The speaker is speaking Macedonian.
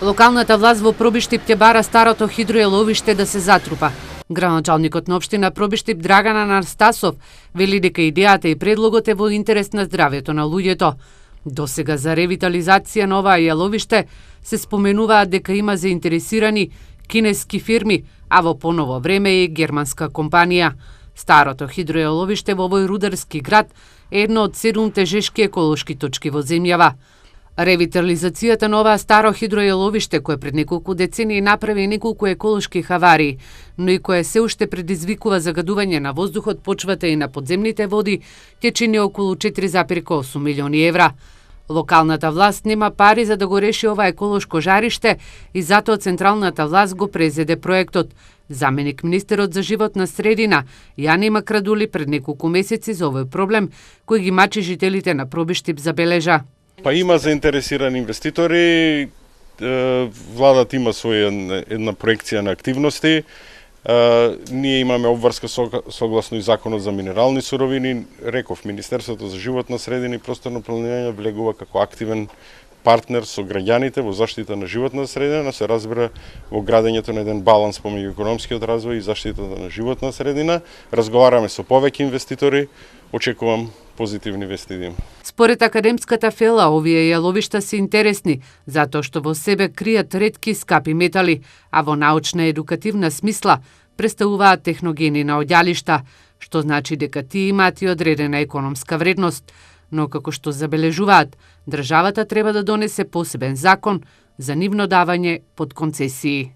Локалната власт во Пробиштип ќе бара старото хидроеловиште да се затрупа. Градоначалникот на општина Пробиштип Драган Анастасов вели дека идејата и предлогот е во интерес на здравјето на луѓето. Досега за ревитализација на оваа јаловиште се споменуваат дека има заинтересирани кинески фирми, а во поново време и германска компанија. Старото хидроеловиште во овој рударски град е едно од 7 тежешки еколошки точки во земјава. Ревитализацијата на оваа старо хидроеловиште, кое пред неколку децении направи неколку еколошки хаварии, но и кое се уште предизвикува загадување на воздухот, почвата и на подземните води, ќе чини околу 4,8 милиони евра. Локалната власт нема пари за да го реши ова еколошко жариште и затоа централната власт го презеде проектот. Заменик министерот за животна средина Јани Макрадули пред неколку месеци за овој проблем кој ги мачи жителите на Пробиштип забележа. Па има заинтересирани инвеститори, владата има своја една проекција на активности. Ние имаме обврска согласно и законот за минерални суровини. Реков, Министерството за животна средина и просторно планирање влегува како активен партнер со граѓаните во заштита на животна средина, се разбира во градењето на еден баланс помеѓу економскиот развој и заштитата на животна средина. Разговараме со повеќе инвеститори, очекувам позитивни вести да има. Според академската фела, овие јаловишта се интересни, затоа што во себе кријат ретки скапи метали, а во научна и едукативна смисла представуваат техногени на одјалишта, што значи дека тие имаат и одредена економска вредност. Но како што забележуваат, државата треба да донесе посебен закон за нивно давање под концесии.